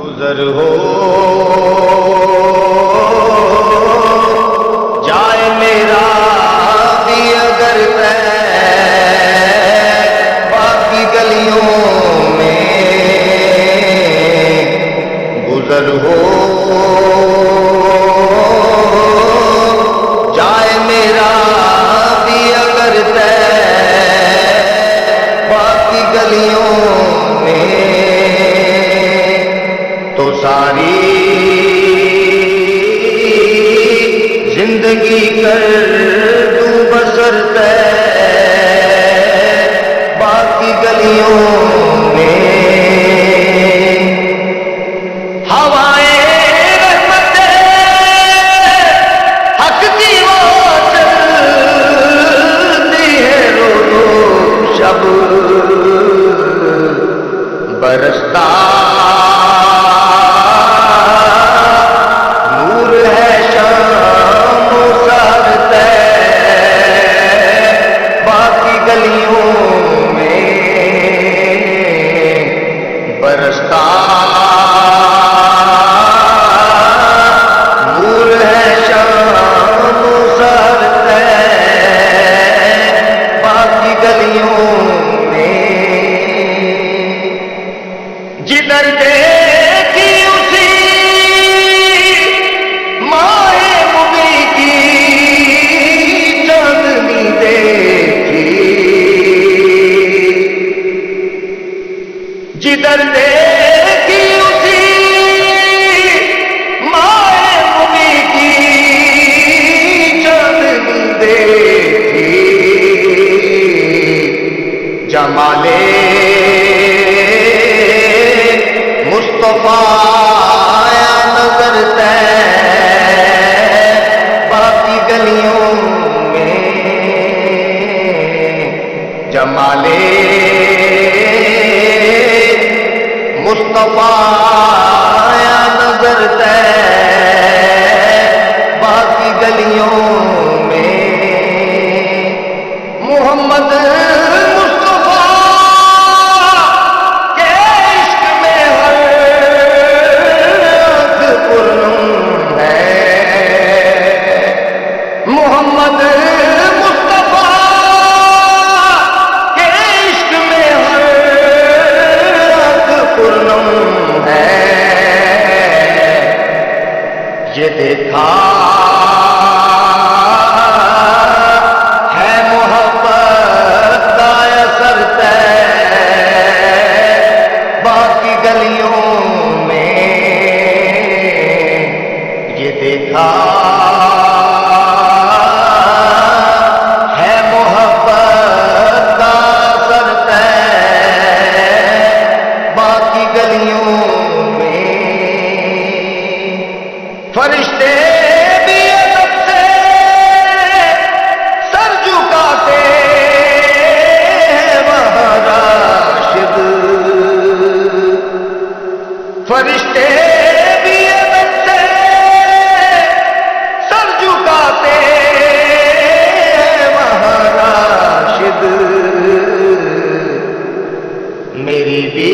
گزر ہو جائے میرا بھی اگر باقی گلیوں میں گزر ہو جائے میرا بھی اگر باقی گلیوں میں تو ساری زندگی کر دوں بسر باقی گلیوں میں ہوائیں رحمت حق کی وہ چلتی ہے رو رو شب برستا برستا نور ہے شام و سحر باقی گلیوں میں جدھر دیکھی اسی ماہ مبی کی چاندنی دیکھی جدھر دیکھی اسی مائے مبی کی چاندنی دیکھی جمالے مصطفیٰ آیا نظر باقی گلیوں میں جمالے مصطفیٰ آیا نظر باقی گلیوں میں محمد مصطفیٰ کے عشق میں ہر آنکھ پرنم ہے محمد یہ دیکھا ہے محبت کا اثر باقی گلیوں میں یہ دیکھا ہے محبت کا اثر باقی گلیوں فرشتے بھی ادب سے سر جھکاتے ہیں وہاں راشد فرشتے بھی ادب سے سر جھکاتے ہیں وہاں راشد میری بھی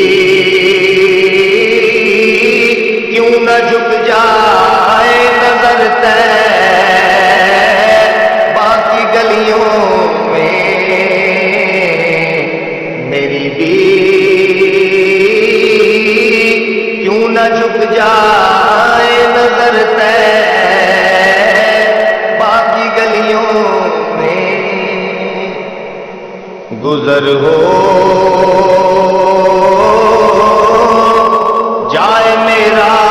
کیوں نہ جھک جائے نظر باقی گلیوں میں میری بھی کیوں نہ جھک جائے نظر باقی گلیوں میں گزر ہو جائے میرا